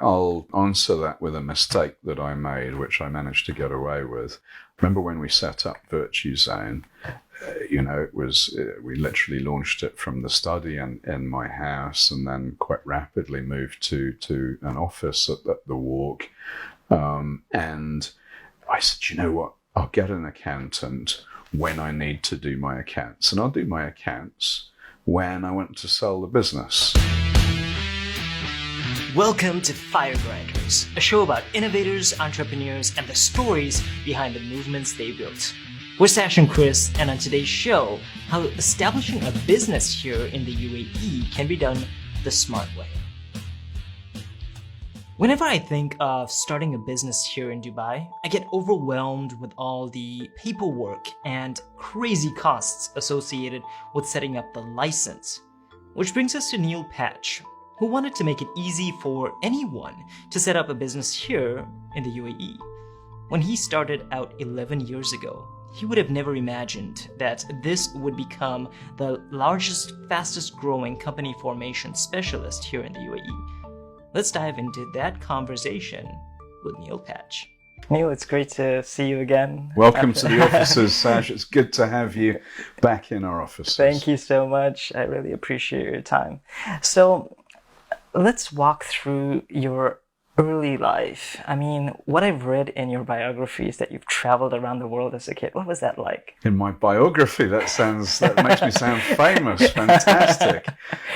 I'll answer that with a mistake that I made, which I managed to get away with. Remember when we set up Virtuzone? It was we literally launched it from the study in my house, and then quite rapidly moved to an office at the Walk. And I said, you know what? I'll get an accountant when I need to do my accounts, and I'll do my accounts when I want to sell the business. Welcome to Firegrinders, a show about innovators, entrepreneurs, and the stories behind the movements they built. We're Sash and Chris, and on today's show, how establishing a business here in the UAE can be done the smart way. Whenever I think of starting a business here in Dubai, I get overwhelmed with all the paperwork and crazy costs associated with setting up the license. Which brings us to Neil Petch, who wanted to make it easy for anyone to set up a business here in the UAE. When he started out 11 years ago, he would have never imagined that this would become the largest, fastest growing company formation specialist here in the UAE. Let's dive into that conversation with Neil Petch. Neil, it's great to see you again. Welcome to the offices, Sash. It's good to have you back in our offices. Thank you so much. I really appreciate your time. So let's walk through your early life. I mean, what I've read in your biography is that you've traveled around the world as a kid. What was that like? In my biography, that makes me sound famous. Fantastic.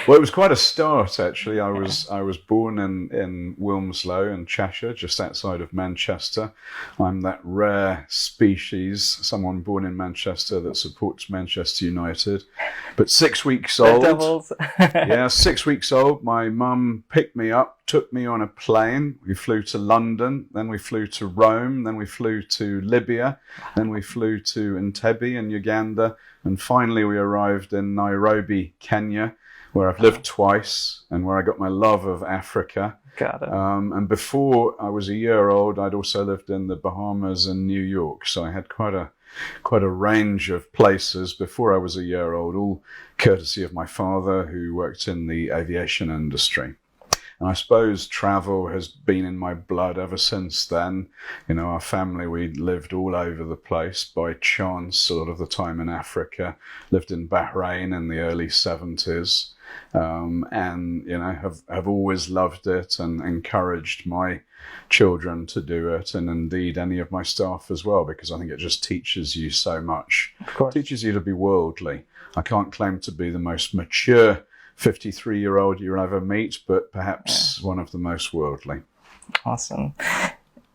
Well, it was quite a start, actually. I was born in Wilmslow in Cheshire, just outside of Manchester. I'm that rare species, someone born in Manchester that supports Manchester United. But 6 weeks old. Devils. Yeah, 6 weeks old. My mum picked me up, took me on a plane. We flew to London, then we flew to Rome, then we flew to Libya, then we flew to Entebbe in Uganda, and finally we arrived in Nairobi, Kenya, where I've lived twice and where I got my love of Africa. Got it. And before I was a year old, I'd also lived in the Bahamas and New York, so I had quite a range of places before I was a year old, all courtesy of my father, who worked in the aviation industry. And I suppose travel has been in my blood ever since then. You know, our family, we lived all over the place by chance, a lot of the time in Africa, lived in Bahrain in the early 70s, and, you know, have always loved it and encouraged my children to do it, and indeed any of my staff as well, because I think it just teaches you so much. Of course. It teaches you to be worldly. I can't claim to be the most mature 53-year-old you'll ever meet, but perhaps one of the most worldly. Awesome.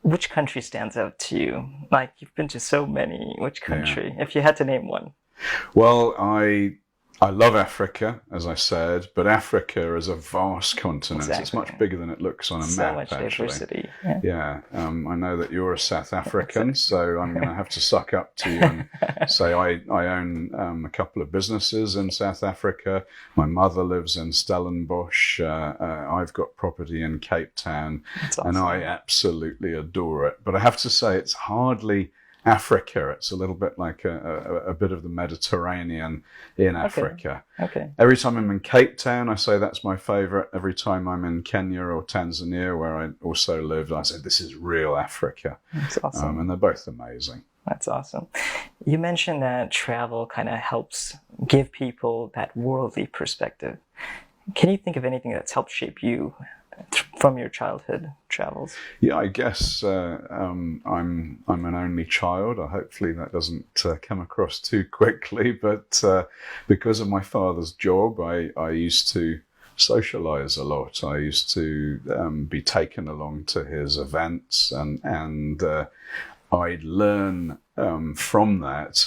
Which country stands out to you? Like, you've been to so many. Which country, if you had to name one? Well, I love Africa, as I said, but Africa is a vast continent. Exactly. It's much bigger than it looks on a So map, much actually. diversity. Yeah. I know that you're a South African, so I'm going to have to suck up to you and say I own a couple of businesses in South Africa. My mother lives in Stellenbosch. I've got property in Cape Town, That's awesome. and I absolutely adore it. But I have to say, it's hardly Africa. It's a little bit like a bit of the Mediterranean in Africa. Okay. Every time I'm in Cape Town, I say that's my favorite. Every time I'm in Kenya or Tanzania, where I also lived, I say this is real Africa. That's awesome. And they're both amazing. That's awesome. You mentioned that travel kind of helps give people that worldly perspective. Can you think of anything that's helped shape you from your childhood travels? Yeah, I guess I'm an only child. Hopefully that doesn't come across too quickly, but because of my father's job, I used to socialize a lot. I used to be taken along to his events, and I'd learn from that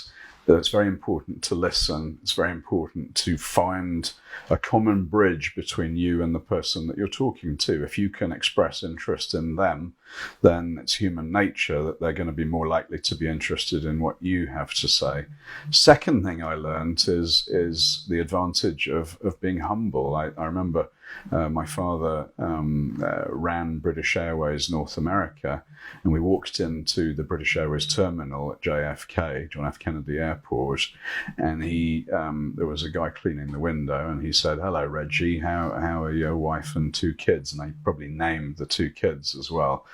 it's very important to listen. It's very important to find a common bridge between you and the person that you're talking to. If you can express interest in them, then it's human nature that they're going to be more likely to be interested in what you have to say. Second thing I learned is the advantage of being humble. I remember My father ran British Airways North America, and we walked into the British Airways terminal at JFK, John F. Kennedy Airport, and there was a guy cleaning the window, and he said, "Hello, Reggie, how are your wife and 2 kids?" And I probably named the 2 kids as well.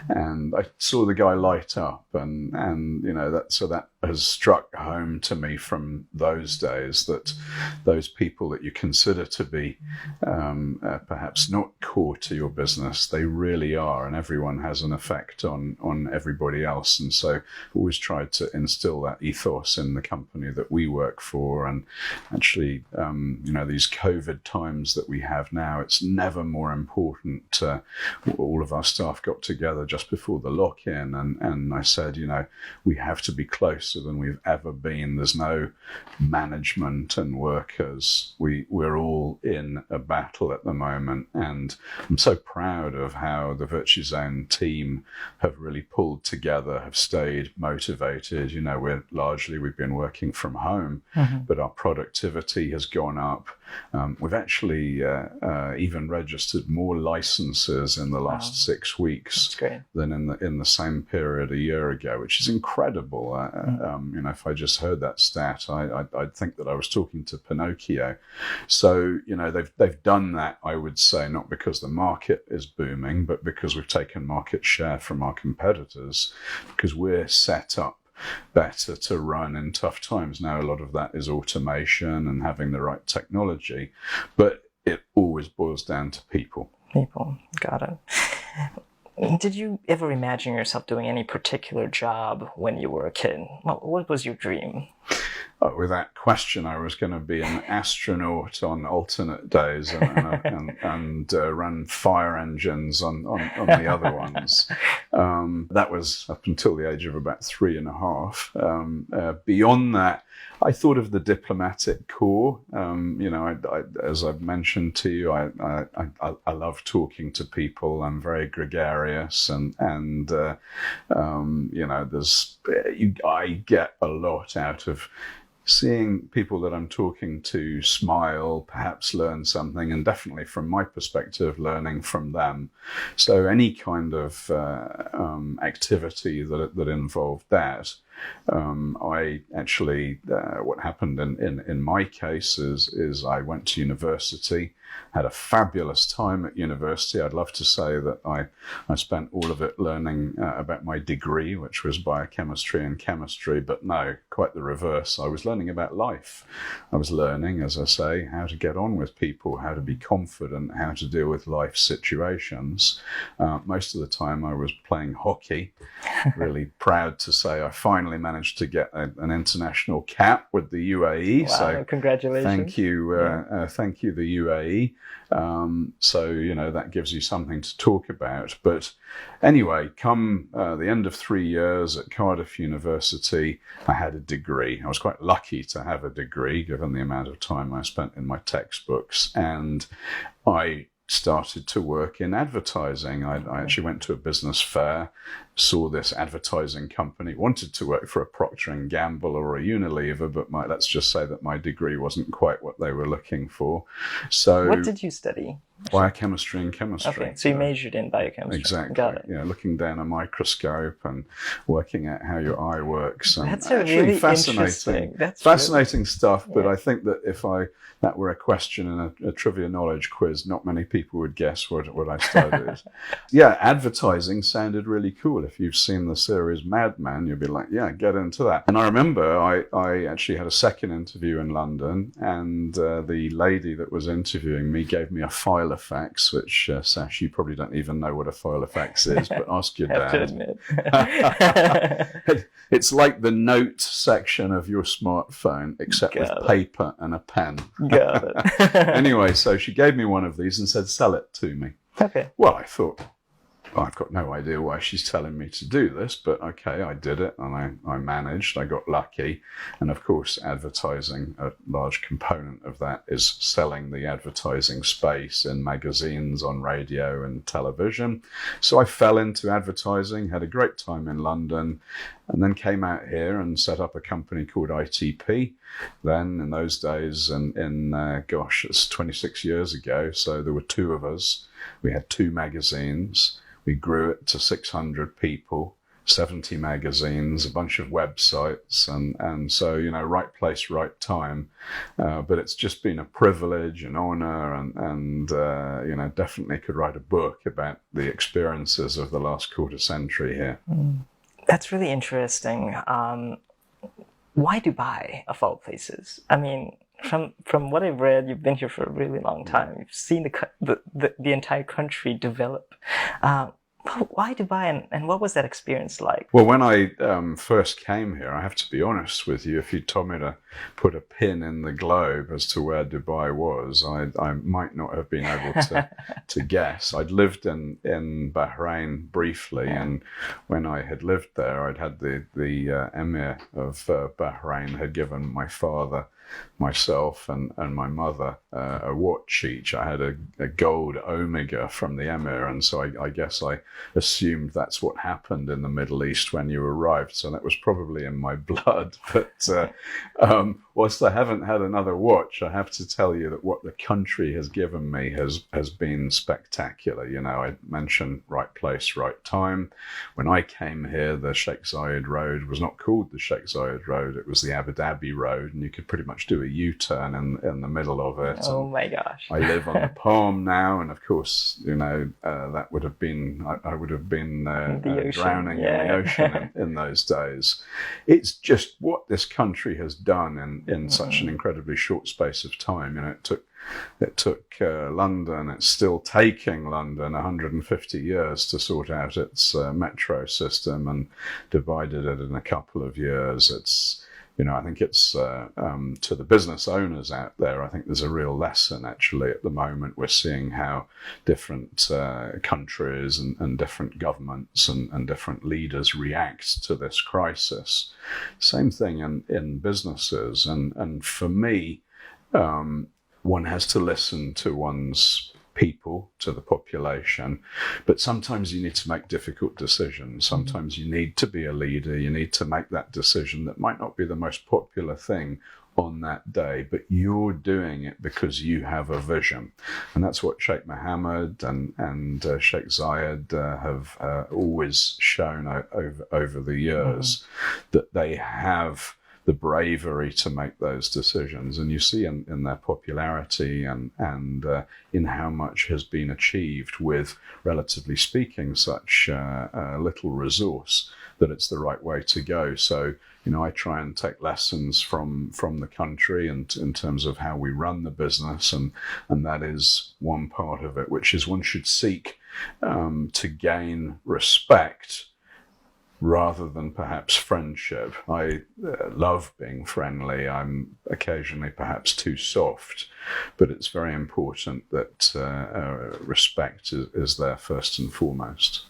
And I saw the guy light up, and that has struck home to me from those days, that those people that you consider to be perhaps not core to your business, they really are, and everyone has an effect on everybody else. And so I've always tried to instill that ethos in the company that we work for. And actually, these COVID times that we have now, it's never more important. All of our staff got together just before the lock-in, and I said, we have to be closer than we've ever been. There's no management and workers. We're all in a battle at the moment, and I'm so proud of how the Virtuzone team have really pulled together, have stayed motivated. We've been working from home, but our productivity has gone up. We've actually even registered more licenses in the last 6 weeks than in the same period a year ago, which is incredible. If I just heard that stat, I'd think that I was talking to Pinocchio. So they've done that, I would say, not because the market is booming, but because we've taken market share from our competitors, because we're set up better to run in tough times. Now, a lot of that is automation and having the right technology, but it always boils down to people. People, got it. Did you ever imagine yourself doing any particular job when you were a kid? What was your dream? With that question, I was going to be an astronaut on alternate days and run fire engines on the other ones. That was up until the age of about 3.5. Beyond that, I thought of the diplomatic corps. As I've mentioned to you, I love talking to people. I'm very gregarious, and I get a lot out of seeing people that I'm talking to smile, perhaps learn something, and definitely from my perspective, learning from them. So any kind of activity that involved that. I actually, what happened in my case is I went to university, had a fabulous time at university. I'd love to say that I spent all of it learning about my degree, which was biochemistry and chemistry, but no, quite the reverse. I was learning about life. I was learning, as I say, how to get on with people, how to be confident, how to deal with life situations. Most of the time I was playing hockey. Really proud to say I finally managed to get an international cap with the UAE. Wow, so congratulations. Thank you, the UAE. That gives you something to talk about. But anyway, come the end of 3 years at Cardiff University, I had a degree. I was quite lucky to have a degree, given the amount of time I spent in my textbooks. And I started to work in advertising. I actually went to a business fair, saw this advertising company, wanted to work for a Procter & Gamble or a Unilever, but let's just say that my degree wasn't quite what they were looking for. So, what did you study? Biochemistry and chemistry. Okay, so you majored in biochemistry. Exactly. Got it. Yeah, looking down a microscope and working out how your eye works. And that's really fascinating. That's fascinating stuff. But I think that if that were a question in a trivia knowledge quiz, not many people would guess what I studied. Yeah, advertising sounded really cool. If you've seen the series Mad Men, you'd be like, yeah, get into that. And I remember I actually had a second interview in London, and the lady that was interviewing me gave me a file of facts, which, Sash, you probably don't even know what a file of facts is, but ask your dad. Have to admit. It's like the note section of your smartphone, except with paper and a pen. Got it. Anyway, so she gave me one of these and said, sell it to me. Okay. Well, I thought, I've got no idea why she's telling me to do this, but okay, I did it and I managed, I got lucky. And of course, advertising, a large component of that is selling the advertising space in magazines, on radio and television. So I fell into advertising, had a great time in London, and then came out here and set up a company called ITP. Then in those days, gosh, it's 26 years ago, so there were two of us. We had two magazines. We grew it to 600 people, 70 magazines, a bunch of websites, and so, right place, right time. But it's just been a privilege, an honor, and definitely could write a book about the experiences of the last quarter century here. That's really interesting. Why Dubai, of all places? I mean, from what I've read, you've been here for a really long time. You've seen the entire country develop. Why Dubai, and what was that experience like? Well, when I first came here, I have to be honest with you, if you told me to put a pin in the globe as to where Dubai was, I might not have been able to guess. I'd lived in Bahrain briefly, and when I had lived there, I'd had the Emir of Bahrain had given my father, myself and my mother a watch each. I had a gold Omega from the Emir, and so I guess I assumed that's what happened in the Middle East when you arrived, so that was probably in my blood. But whilst I haven't had another watch, I have to tell you that what the country has given me has been spectacular. I mentioned right place, right time. When I came here, the Sheikh Zayed Road was not called the Sheikh Zayed Road, it was the Abu Dhabi Road, and you could pretty much do a U-turn in the middle of it. Oh my gosh. I live on the Palm now, and of course, that would have been, I would have been drowning in the ocean in those days. It's just what this country has done in such an incredibly short space of time. It took London, it's still taking London 150 years to sort out its metro system, and divided it in a couple of years. It's, I think it's to the business owners out there, I think there's a real lesson actually at the moment. We're seeing how different countries and different governments and different leaders react to this crisis. Same thing in businesses. And for me, one has to listen to one's people, to the population, but sometimes you need to make difficult decisions. Sometimes you need to be a leader. You need to make that decision that might not be the most popular thing on that day, but you're doing it because you have a vision. And that's what Sheikh Mohammed and Sheikh Zayed have always shown over the years, that they have the bravery to make those decisions. And you see in their popularity and in how much has been achieved with, relatively speaking, such little resource, that it's the right way to go. So, I try and take lessons from the country and in terms of how we run the business. And that is one part of it, which is one should seek to gain respect rather than perhaps friendship. I love being friendly. I'm occasionally perhaps too soft, but it's very important that respect is there first and foremost.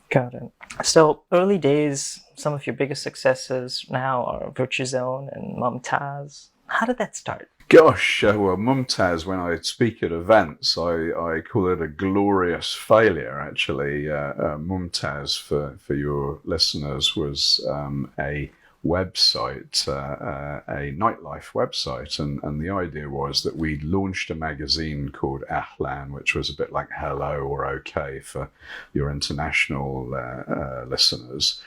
Got it. So early days, some of your biggest successes now are Virtuzone and Mumtaz. How did that start? Gosh, well, Mumtaz, when I speak at events, I call it a glorious failure, actually. Mumtaz, for your listeners, was a website, a nightlife website, and the idea was that we launched a magazine called Ahlan, which was a bit like Hello or OK for your international listeners.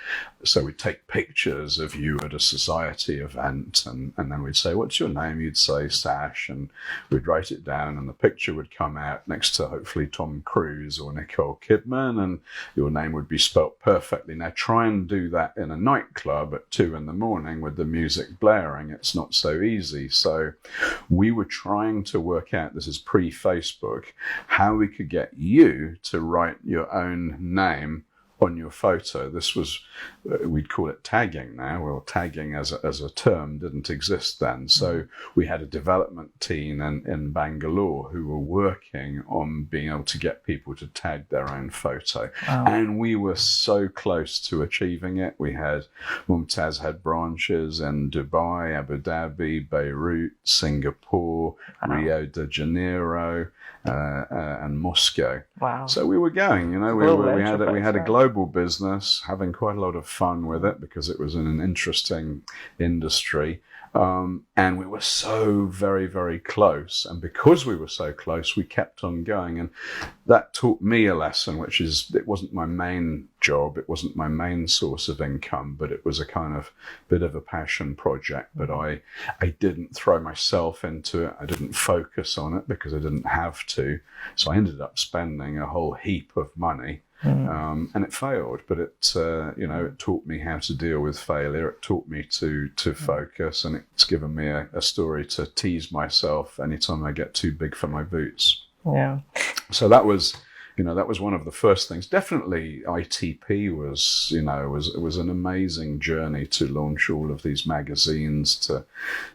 So we'd take pictures of you at a society event, and then we'd say, what's your name? You'd say Sash, and we'd write it down, and the picture would come out next to hopefully Tom Cruise or Nicole Kidman, and your name would be spelt perfectly. Now try and do that in a nightclub at 2 in the morning with the music blaring. It's not so easy. So we were trying to work out, this is pre-Facebook, how we could get you to write your own name on your photo. This was, we'd call it tagging now. Well, tagging as a term didn't exist then. So we had a development team in Bangalore who were working on being able to get people to tag their own photo. Wow. And we were so close to achieving it. Mumtaz had branches in Dubai, Abu Dhabi, Beirut, Singapore, Rio de Janeiro, and Moscow. Wow. So we were going, we had a global business, having quite a lot of fun with it because it was in an interesting industry. And we were so very, very close. And because we were so close, we kept on going. And that taught me a lesson, which is it wasn't my main job. It wasn't my main source of income, but it was a kind of bit of a passion project. But I didn't throw myself into it. I didn't focus on it because I didn't have to. So I ended up spending a whole heap of money. And it failed, but it taught me how to deal with failure. It taught me to focus, and it's given me a story to tease myself anytime I get too big for my boots. Yeah. So that was one of the first things. Definitely ITP was an amazing journey to launch all of these magazines,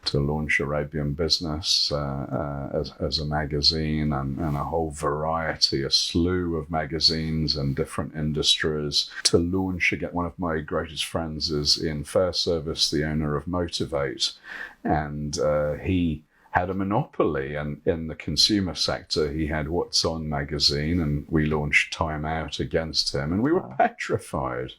to launch Arabian Business as a magazine, and a whole variety, a slew of magazines in different industries. To launch, again, one of my greatest friends is Ian Fairservice, the owner of Motivate, and he had a monopoly, and in the consumer sector he had What's On magazine, and we launched Time Out against him, and we were petrified.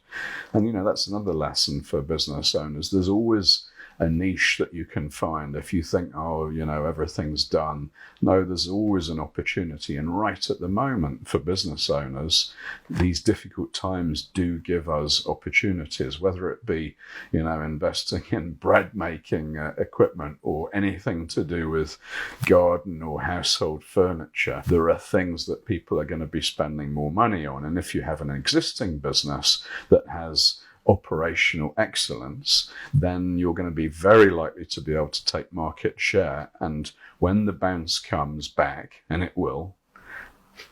And that's another lesson for business owners. There's always a niche that you can find. If you think, everything's done, no, there's always an opportunity. And right at the moment, for business owners, these difficult times do give us opportunities, whether it be, investing in bread making equipment or anything to do with garden or household furniture. There are things that people are going to be spending more money on. And if you have an existing business that has operational excellence, then you're going to be very likely to be able to take market share. And when the bounce comes back, and it will,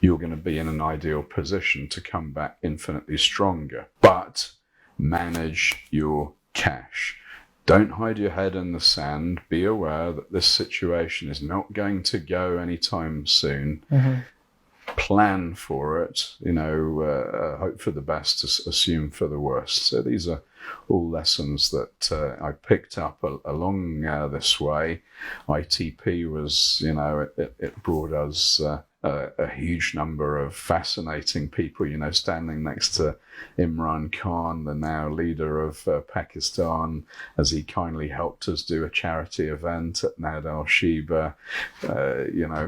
you're going to be in an ideal position to come back infinitely stronger. But manage your cash. Don't hide your head in the sand. Be aware that this situation is not going to go anytime soon. Plan for it, hope for the best, assume for the worst. So these are all lessons that I picked up along this way. ITP was, it brought us a huge number of fascinating people, standing next to Imran Khan, the now leader of Pakistan, as he kindly helped us do a charity event at Nad al-Shiba,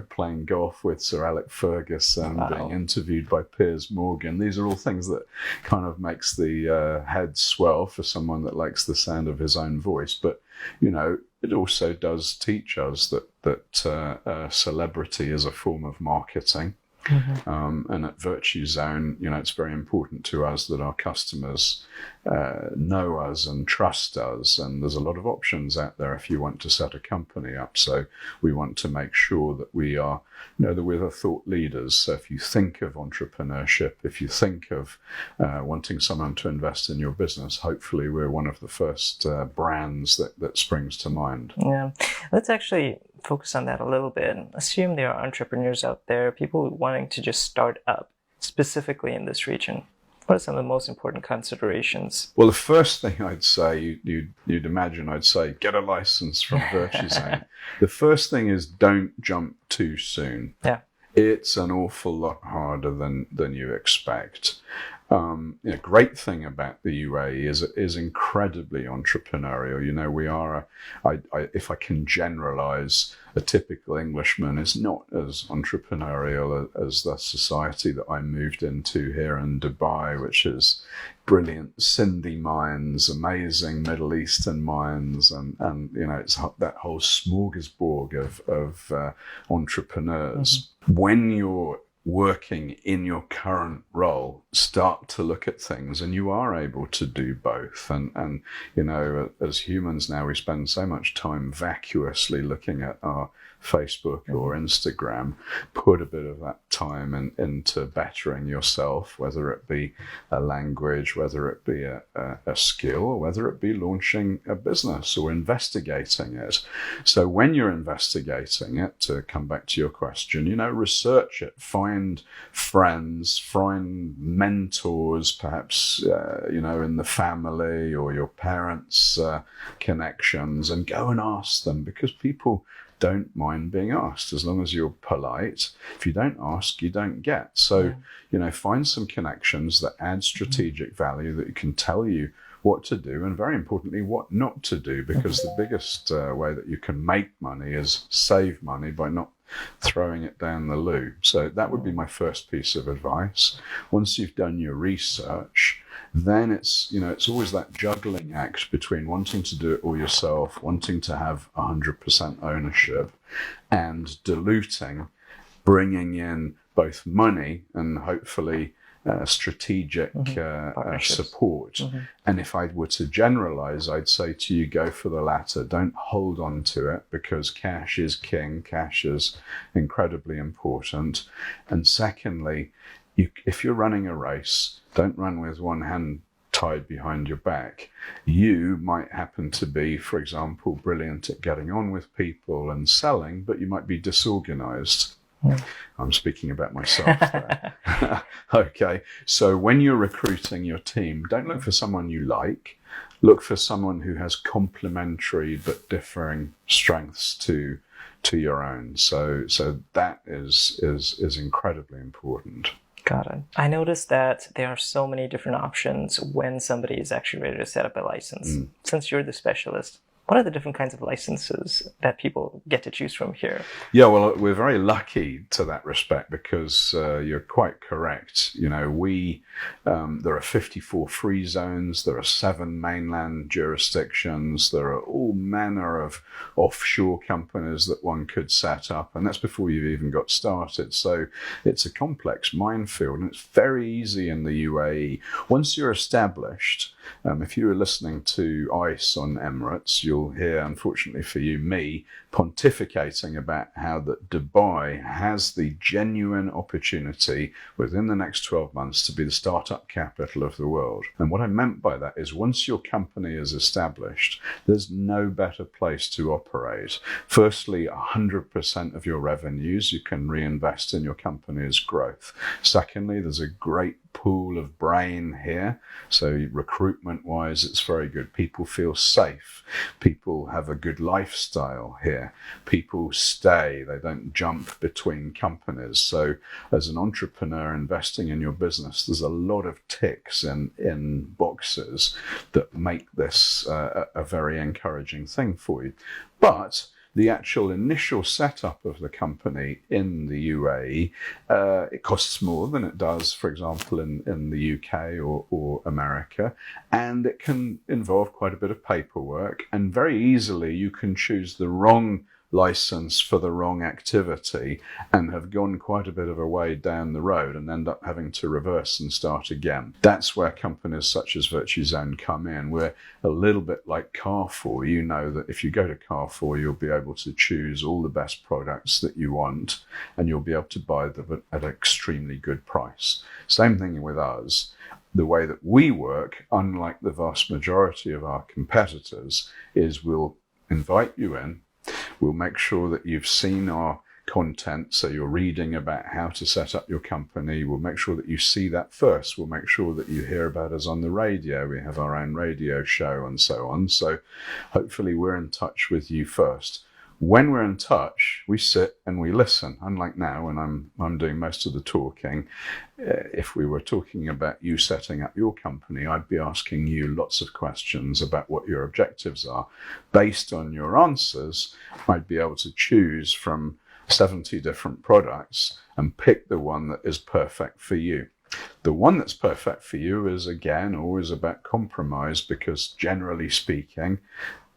playing golf with Sir Alec Ferguson, being interviewed by Piers Morgan. These are all things that kind of makes the head swell for someone that likes the sound of his own voice. But, it also does teach us that celebrity is a form of marketing. And at Virtuzone, it's very important to us that our customers know us and trust us. And there's a lot of options out there if you want to set a company up. So we want to make sure that we are, that we're the thought leaders. So if you think of entrepreneurship, if you think of wanting someone to invest in your business, hopefully we're one of the first brands that springs to mind. Yeah, let's actually focus on that a little bit. Assume there are entrepreneurs out there, people wanting to just start up, specifically in this region. What are some of the most important considerations? Well, the first thing I'd say, you'd imagine I'd say, get a license from Virtuzone. The first thing is don't jump too soon. Yeah. It's an awful lot harder than you expect. Great thing about the UAE is incredibly entrepreneurial. We are, if I can generalize, a typical Englishman is not as entrepreneurial as the society that I moved into here in Dubai, which is brilliant Sindhi mines, amazing Middle Eastern mines, and it's that whole smorgasbord of entrepreneurs. When you're working in your current role, start to look at things, and you are able to do both. And as humans now, we spend so much time vacuously looking at our Facebook or Instagram, put a bit of that time into bettering yourself, whether it be a language, whether it be a skill, or whether it be launching a business or investigating it. So when you're investigating it, to come back to your question, research it, find friends, find mentors, perhaps, in the family or your parents' connections, and go and ask them, because people don't mind being asked as long as you're polite. If you don't ask, you don't get. So, find some connections that add strategic value, that can tell you what to do, and very importantly, what not to do, because the biggest way that you can make money is save money by not throwing it down the loo. So that would be my first piece of advice. Once you've done your research, then it's always that juggling act between wanting to do it all yourself, wanting to have 100% ownership, and diluting, bringing in both money and hopefully strategic support. And if I were to generalize, I'd say to you, go for the latter. Don't hold on to it, because cash is king. Cash is incredibly important. And secondly, if you're running a race, don't run with one hand tied behind your back. You might happen to be, for example, brilliant at getting on with people and selling, but you might be disorganized. I'm speaking about myself there. Okay, so when you're recruiting your team, don't look for someone you like. Look for someone who has complementary but differing strengths to your own. So that is incredibly important. Got it. I noticed that there are so many different options when somebody is actually ready to set up a license. Since you're the specialist, what are the different kinds of licenses that people get to choose from here? Yeah, well, we're very lucky to that respect, because you're quite correct. There are 54 free zones, there are 7 mainland jurisdictions, there are all manner of offshore companies that one could set up, and that's before you've even got started. So it's a complex minefield, and it's very easy in the UAE. Once you're established, if you were listening to ICE on Emirates, you'll hear, unfortunately for you, me pontificating about how that Dubai has the genuine opportunity within the next 12 months to be the startup capital of the world. And what I meant by that is, once your company is established, there's no better place to operate. Firstly, 100% of your revenues you can reinvest in your company's growth. Secondly, there's a great pool of brain here. So recruitment-wise, it's very good. People feel safe. People have a good lifestyle here. People stay. They don't jump between companies. So as an entrepreneur investing in your business, there's a lot of ticks in boxes that make this a very encouraging thing for you. But the actual initial setup of the company in the UAE, it costs more than it does, for example, in the UK or America, and it can involve quite a bit of paperwork, and very easily you can choose the wrong license for the wrong activity and have gone quite a bit of a way down the road and end up having to reverse and start again. That's where companies such as Virtuzone come in. We're a little bit like Carrefour. You know that if you go to Carrefour, you'll be able to choose all the best products that you want, and you'll be able to buy them at an extremely good price. Same thing with us. The way that we work, unlike the vast majority of our competitors, is we'll invite you in. We'll make sure that you've seen our content, so you're reading about how to set up your company. We'll make sure that you see that first. We'll make sure that you hear about us on the radio. We have our own radio show and so on. So hopefully we're in touch with you first. When we're in touch, we sit and we listen. Unlike now, when I'm doing most of the talking, if we were talking about you setting up your company, I'd be asking you lots of questions about what your objectives are. Based on your answers, I'd be able to choose from 70 different products and pick the one that is perfect for you. The one that's perfect for you is, again, always about compromise, because generally speaking,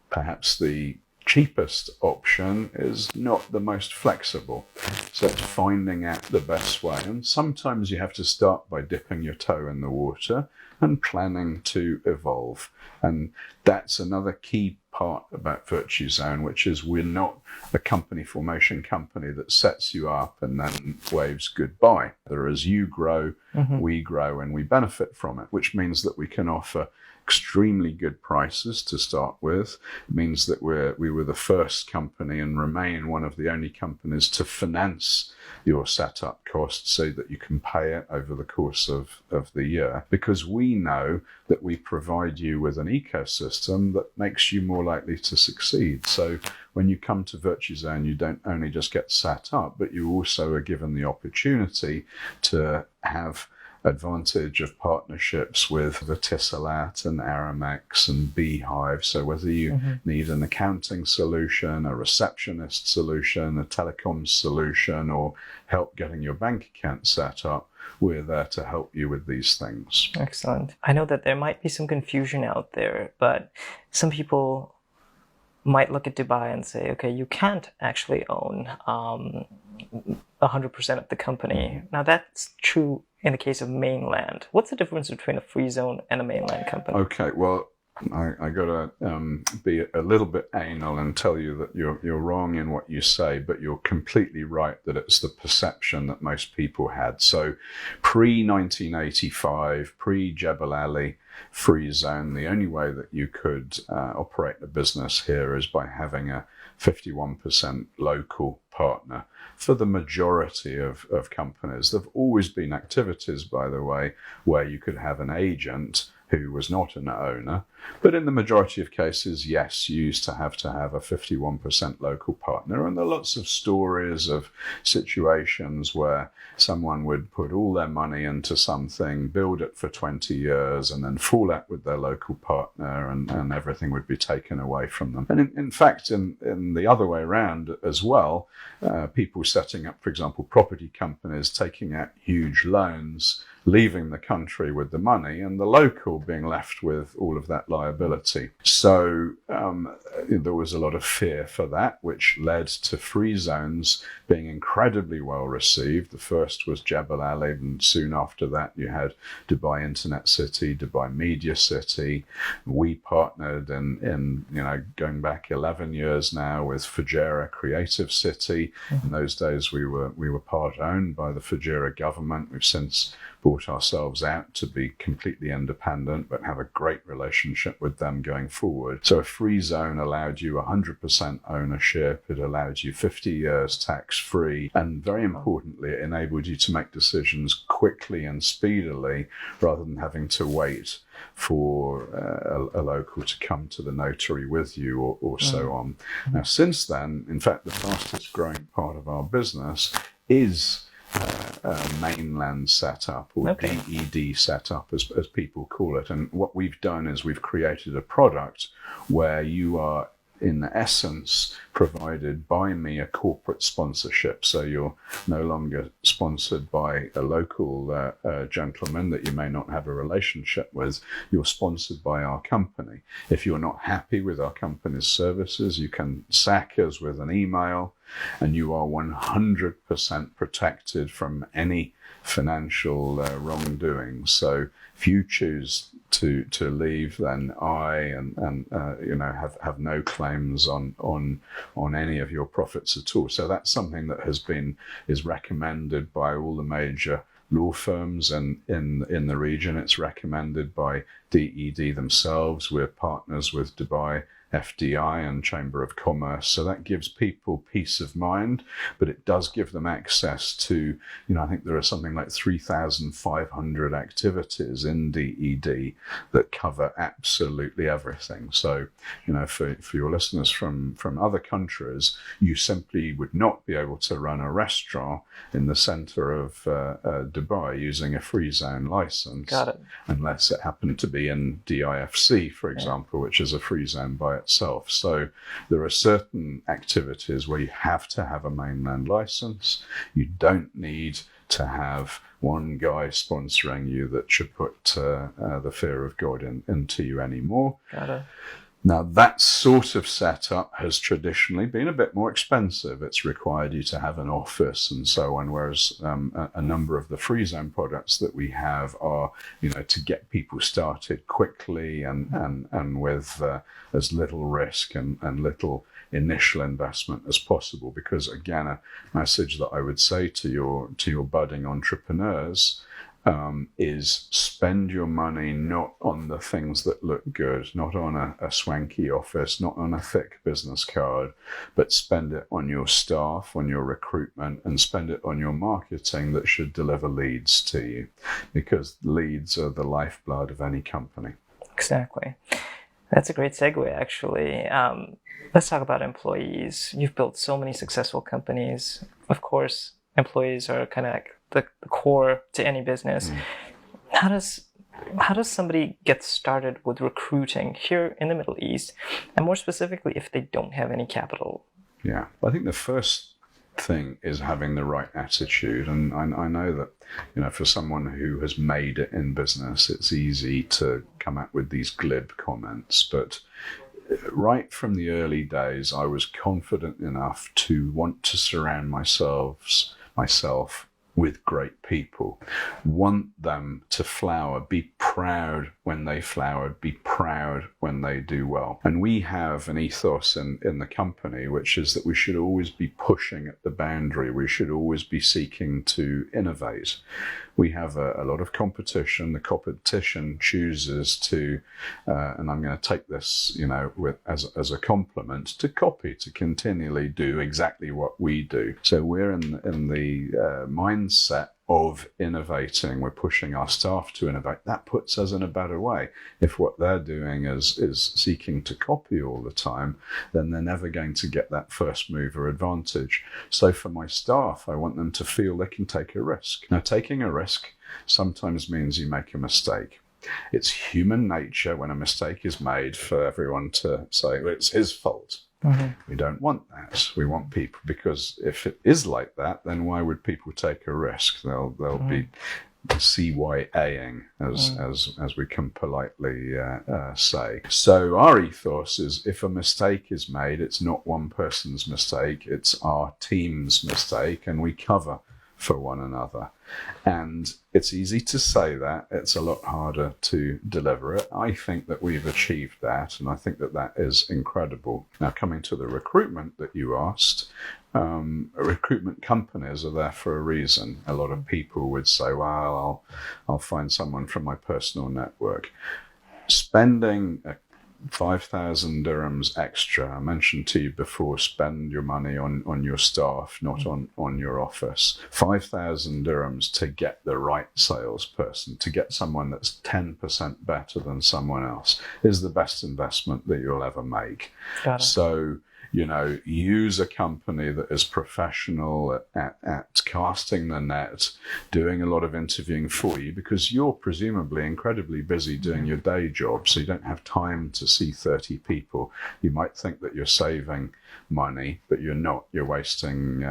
perhaps the cheapest option is not the most flexible. So it's finding out the best way. And sometimes you have to start by dipping your toe in the water and planning to evolve. And that's another key part about Virtuzone, which is we're not a company formation company that sets you up and then waves goodbye. As you grow, we grow and we benefit from it, which means that we can offer extremely good prices to start with. It means that we were the first company and remain one of the only companies to finance your setup costs so that you can pay it over the course of the year, because we know that we provide you with an ecosystem that makes you more likely to succeed. So when you come to Virtuzone, you don't only just get set up, but you also are given the opportunity to have advantage of partnerships with the Tisselat and Aramex and Beehive. So whether you need an accounting solution, a receptionist solution, a telecoms solution, or help getting your bank account set up, we're there to help you with these things. Excellent. I know that there might be some confusion out there, but some people might look at Dubai and say, okay, you can't actually own 100% of the company. Now that's true in the case of mainland. What's the difference between a free zone and a mainland company? Okay, well, I gotta be a little bit anal and tell you that you're wrong in what you say, but you're completely right that it's the perception that most people had. So pre-1985, pre-Jebel Ali, free zone, the only way that you could operate a business here is by having a 51% local partner. For the majority of companies, there have always been activities, by the way, where you could have an agent who was not an owner. But in the majority of cases, yes, you used to have a 51% local partner. And there are lots of stories of situations where someone would put all their money into something, build it for 20 years, and then fall out with their local partner, and everything would be taken away from them. And in fact, in the other way around as well, people setting up, for example, property companies, taking out huge loans, leaving the country with the money, and the local being left with all of that liability. So there was a lot of fear for that, which led to free zones being incredibly well received. The first was Jebel Ali, and soon after that you had Dubai Internet City, Dubai Media City. We partnered in going back 11 years now with Fujairah Creative City. In those days we were part owned by the Fujairah government. We've since brought ourselves out to be completely independent, but have a great relationship with them going forward. So a free zone allowed you 100% ownership. It allowed you 50 years tax-free. And very importantly, it enabled you to make decisions quickly and speedily rather than having to wait for a local to come to the notary with you or so on. Now, since then, in fact, the fastest growing part of our business is mainland setup, or DED setup, as people call it. And what we've done is we've created a product where you are, in essence, provided by me a corporate sponsorship. So you're no longer sponsored by a local gentleman that you may not have a relationship with. You're sponsored by our company. If you're not happy with our company's services, you can sack us with an email, and you are 100% protected from any financial wrongdoing. So if you choose to leave, then I have no claims on any of your profits at all. So that's something that is recommended by all the major law firms in the region. It's recommended by DED themselves. We're partners with Dubai FDI and Chamber of Commerce. So that gives people peace of mind, but it does give them access to, I think there are something like 3,500 activities in DED that cover absolutely everything. So, for your listeners from other countries, you simply would not be able to run a restaurant in the center of Dubai using a free zone license. Got it. Unless it happened to be in DIFC, for example, which is a free zone by itself. So there are certain activities where you have to have a mainland license. You don't need to have one guy sponsoring you that should put the fear of God into you anymore. Got it. Now, that sort of setup has traditionally been a bit more expensive. It's required you to have an office and so on, whereas a number of the Freezone products that we have are, to get people started quickly and with as little risk and little initial investment as possible. Because again, a message that I would say to your budding entrepreneurs is spend your money not on the things that look good, not on a swanky office, not on a thick business card, but spend it on your staff, on your recruitment, and spend it on your marketing that should deliver leads to you, because leads are the lifeblood of any company. Exactly. That's a great segue, actually. Let's talk about employees. You've built so many successful companies. Of course, employees are kind of like the core to any business. How does somebody get started with recruiting here in the Middle East, and more specifically, if they don't have any capital? Yeah, I think the first thing is having the right attitude, and I know that for someone who has made it in business, it's easy to come out with these glib comments, but right from the early days, I was confident enough to want to surround myself with great people, want them to flower, be proud when they flower, be proud when they do well. And we have an ethos in the company, which is that we should always be pushing at the boundary. We should always be seeking to innovate. We have a lot of competition. The competition chooses to, and I'm going to take this, as a compliment, to copy, to continually do exactly what we do. So we're in the mindset of innovating. We're pushing our staff to innovate. That puts us in a better way. If what they're doing is seeking to copy all the time, then they're never going to get that first mover advantage. So for my staff, I want them to feel they can take a risk. Now, taking a risk sometimes means you make a mistake. It's human nature when a mistake is made for everyone to say, well, it's his fault. Mm-hmm. We don't want that. We want people, because if it is like that, then why would people take a risk? They'll be CYAing, as we can politely say. So our ethos is, if a mistake is made, it's not one person's mistake, it's our team's mistake, and we cover for one another. And it's easy to say that, it's a lot harder to deliver it. I think that we've achieved that, and I think that is incredible. Now, coming to the recruitment that you asked, recruitment companies are there for a reason. A lot of people would say, well, I'll find someone from my personal network. Spending 5,000 dirhams extra. I mentioned to you before, spend your money on your staff, not on your office. 5,000 dirhams to get the right salesperson, to get someone that's 10% better than someone else, is the best investment that you'll ever make. Got it. So, use a company that is professional at casting the net, doing a lot of interviewing for you, because you're presumably incredibly busy doing your day job, so you don't have time to see 30 people. You might think that you're saving money, but you're not. You're wasting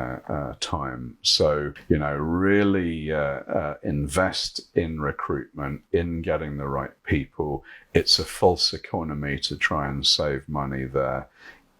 time. So, really invest in recruitment, in getting the right people. It's a false economy to try and save money there.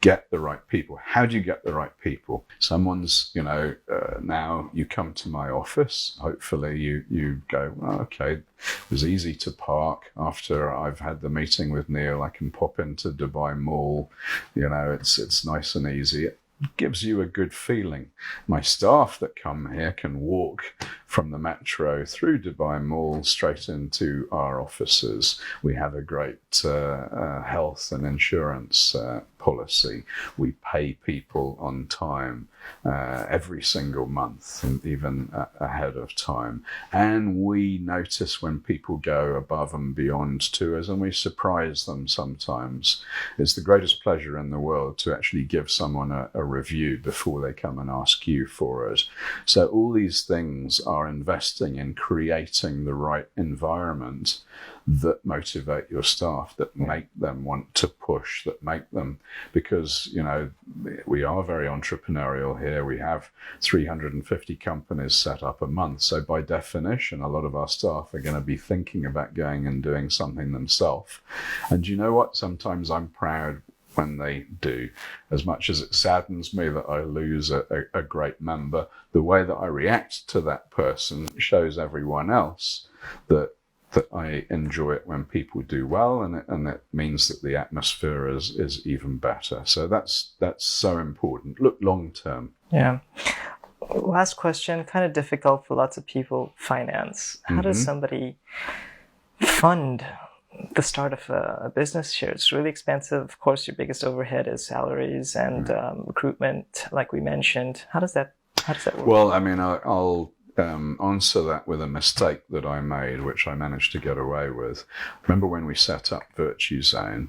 Get the right people. How do you get the right people? Someone's, now you come to my office. Hopefully you go, well, okay, it was easy to park. After I've had the meeting with Neil, I can pop into Dubai Mall. It's nice and easy. It gives you a good feeling. My staff that come here can walk from the metro through Dubai Mall straight into our offices. We have a great health and insurance policy. We pay people on time every single month, and even ahead of time. And we notice when people go above and beyond to us, and we surprise them sometimes. It's the greatest pleasure in the world to actually give someone a review before they come and ask you for it. So all these things are are investing in creating the right environment that motivate your staff, that make them want to push, that make them, because, you know, we are very entrepreneurial here. We have 350 companies set up a month. So by definition, a lot of our staff are going to be thinking about going and doing something themselves. And you know what? Sometimes I'm proud when they do. As much as it saddens me that I lose a great member, the way that I react to that person shows everyone else that I enjoy it when people do well, and it means that the atmosphere is even better. So that's so important. Look long term. Yeah. Last question, kind of difficult for lots of people, finance. How does somebody fund the start of a business here? It's really expensive. Of course, your biggest overhead is salaries and recruitment, like we mentioned. How does that work? Well, I mean, I'll answer that with a mistake that I made, which I managed to get away with. Remember when we set up Virtuzone?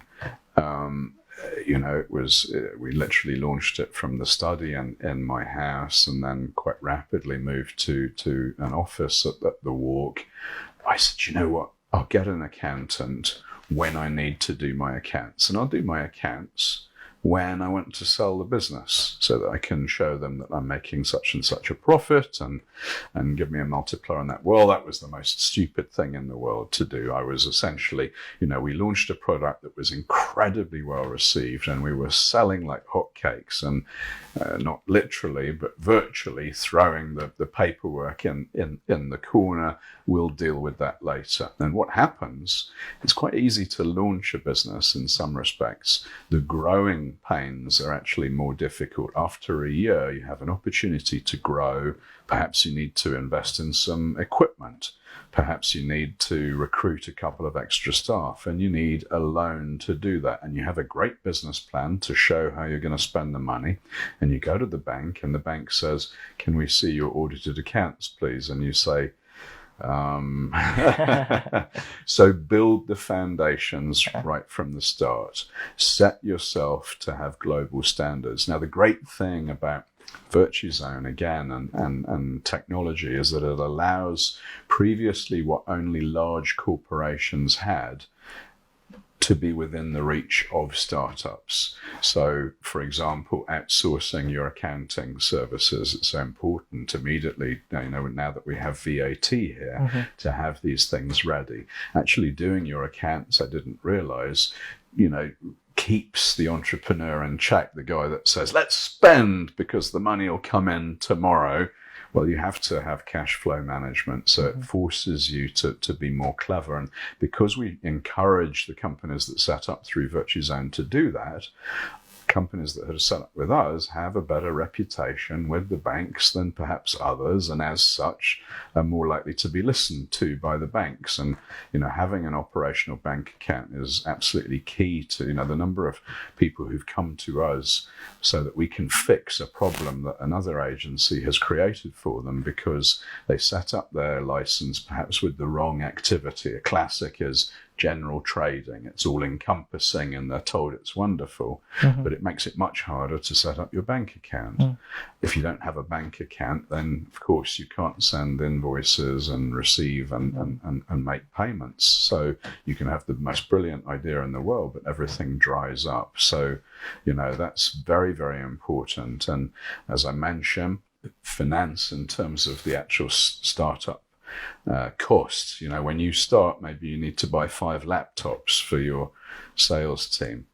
You know, it was, we literally launched it from the study in my house, and then quite rapidly moved to an office at the Walk. I said, you know what? I'll get an accountant when I need to do my accounts, and I'll do my accounts when I want to sell the business, so that I can show them that I'm making such and such a profit, and give me a multiplier on that. Well, that was the most stupid thing in the world to do. I was essentially, you know, we launched a product that was incredibly well received, and we were selling like hotcakes, and not literally, but virtually throwing the paperwork in the corner. We'll deal with that later. And what happens, it's quite easy to launch a business in some respects. The growing pains are actually more difficult. After a year, you have an opportunity to grow. Perhaps you need to invest in some equipment. Perhaps you need to recruit a couple of extra staff, and you need a loan to do that. And you have a great business plan to show how you're going to spend the money. And you go to the bank, and the bank says, can we see your audited accounts, please? And you say, so build the foundations right from the start. Set yourself to have global standards. Now, the great thing about Virtuzone again and technology is that it allows previously what only large corporations had to be within the reach of startups. So, for example, outsourcing your accounting services, it's so important immediately, you know, now that we have VAT here, to have these things ready. Actually doing your accounts, I didn't realize, you know, keeps the entrepreneur in check, the guy that says, let's spend because the money will come in tomorrow. Well, you have to have cash flow management. So it forces you to be more clever. And because we encourage the companies that set up through Virtuzone to do that, companies that have set up with us have a better reputation with the banks than perhaps others, and as such are more likely to be listened to by the banks. And, you know, having an operational bank account is absolutely key to, you know, the number of people who've come to us so that we can fix a problem that another agency has created for them because they set up their license perhaps with the wrong activity. A classic is general trading. It's all encompassing and they're told it's wonderful, but it makes it much harder to set up your bank account. If you don't have a bank account, then of course you can't send invoices and receive and make payments. So you can have the most brilliant idea in the world, but everything dries up. So, you know, that's very, very important. And as I mentioned, finance in terms of the actual startup costs. You know, when you start, maybe you need to buy 5 laptops for your sales team.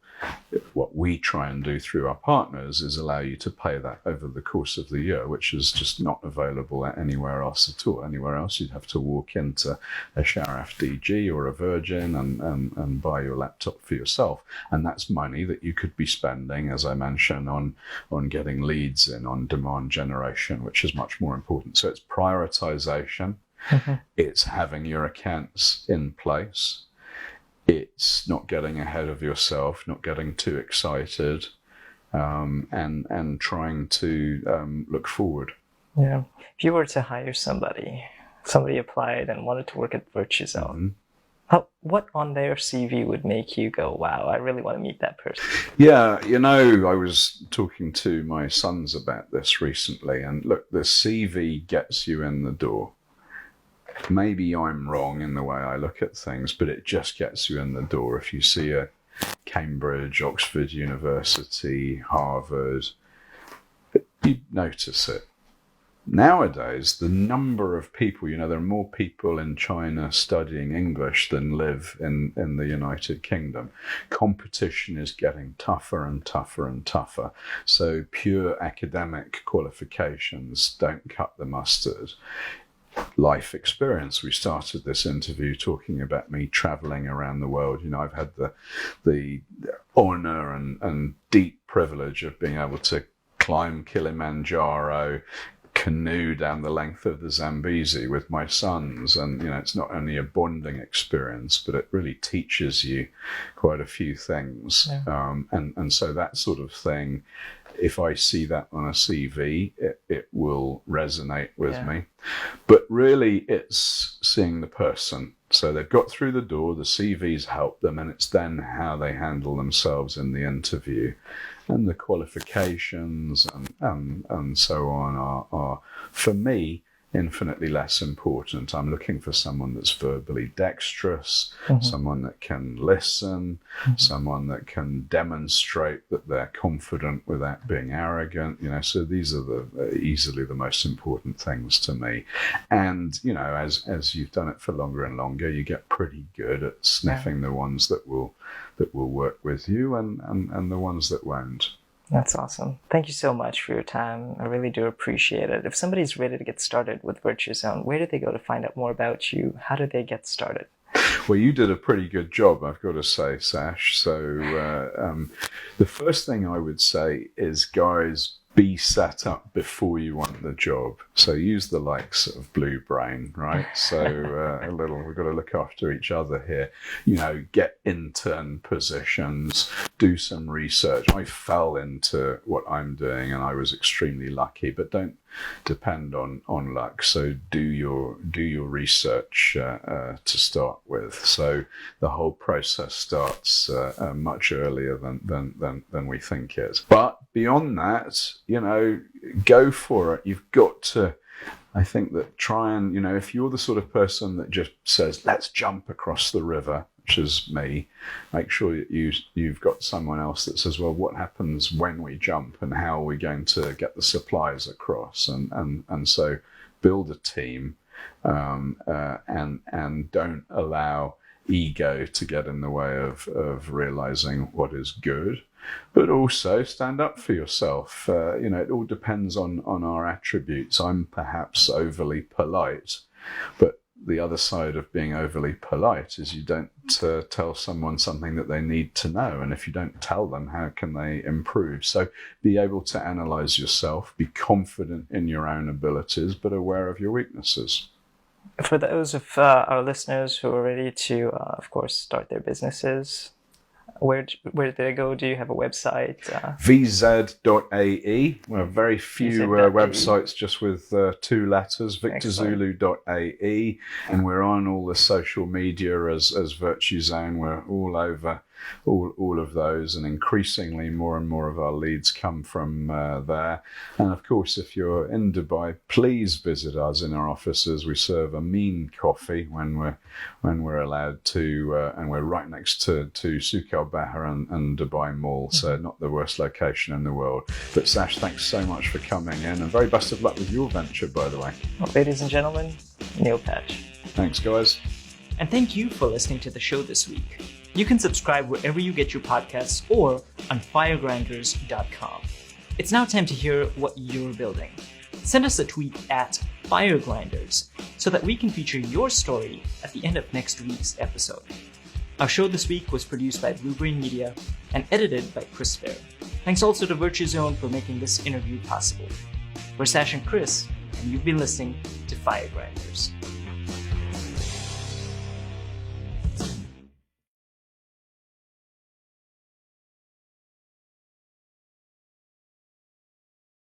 What we try and do through our partners is allow you to pay that over the course of the year, which is just not available anywhere else at all. Anywhere else, you'd have to walk into a Sharaf DG or a Virgin and buy your laptop for yourself. And that's money that you could be spending, as I mentioned, on getting leads in, on demand generation, which is much more important. So it's prioritization. It's having your accounts in place. It's not getting ahead of yourself, not getting too excited, and trying to look forward. Yeah. If you were to hire somebody applied and wanted to work at Virtuzone, what on their CV would make you go, wow, I really want to meet that person? Yeah, you know, I was talking to my sons about this recently, and look, the CV gets you in the door. maybe I'm wrong in the way I look at things, but it just gets you in the door. If you see a Cambridge, Oxford University, Harvard, you notice it. Nowadays, the number of people, there are more people in China studying English than live in the United Kingdom. Competition is getting tougher and tougher and tougher. So pure academic qualifications don't cut the mustard. Life experience. We started this interview talking about me traveling around the world. I've had the honor and deep privilege of being able to climb Kilimanjaro, canoe down the length of the Zambezi with my sons, and it's not only a bonding experience, but it really teaches you quite a few things. Yeah. And so that sort of thing, if I see that on a CV, it will resonate with me. But really, it's seeing the person. So they've got through the door, the CVs help them, and it's then how they handle themselves in the interview. And the qualifications and so on are, for me, infinitely less important. I'm looking for someone that's verbally dexterous, someone that can listen, someone that can demonstrate that they're confident without being arrogant. So these are easily the most important things to me. And as you've done it for longer and longer, you get pretty good at sniffing the ones that will work with you and the ones that won't. That's awesome. Thank you so much for your time. I really do appreciate it. If somebody's ready to get started with Virtuzone, where do they go to find out more about you? How do they get started? Well, you did a pretty good job, I've got to say, Sash. So the first thing I would say is, guys, be set up before you want the job. So use the likes of Blue Brain, right? So we've got to look after each other here. Get intern positions, do some research. I fell into what I'm doing and I was extremely lucky, but don't depend on luck. So do your research to start with. So the whole process starts much earlier than we think it. But beyond that, go for it. You've got to, I think that try and, if you're the sort of person that just says, let's jump across the river, which is me, make sure that you've got someone else that says, well, what happens when we jump and how are we going to get the supplies across? And so build a team and don't allow ego to get in the way of realizing what is good. But also stand up for yourself. It all depends on our attributes. I'm perhaps overly polite, but the other side of being overly polite is you don't tell someone something that they need to know. And if you don't tell them, how can they improve? So be able to analyze yourself, be confident in your own abilities, but aware of your weaknesses. For those of our listeners who are ready to, of course, start their businesses, where do they go? Do you have a website? VZ.ae. We have very few websites just with 2 letters, victorzulu.ae. And we're on all the social media as Virtuzone. We're all over all of those, and increasingly more and more of our leads come from there. And of course, if you're in Dubai, please visit us in our offices. We serve a mean coffee when we're allowed to, and we're right next to Souk Al Bahar and Dubai Mall, so not the worst location in the world. But Sash, thanks so much for coming in, and very best of luck with your venture, by the way. Well, ladies and gentlemen, Neil Petch. Thanks, guys. And thank you for listening to the show this week. You can subscribe wherever you get your podcasts or on firegrinders.com. It's now time to hear what you're building. Send us a tweet at Firegrinders so that we can feature your story at the end of next week's episode. Our show this week was produced by Blue Brain Media and edited by Chris Fair. Thanks also to Virtuzone for making this interview possible. We're Sash and Chris, and you've been listening to Firegrinders.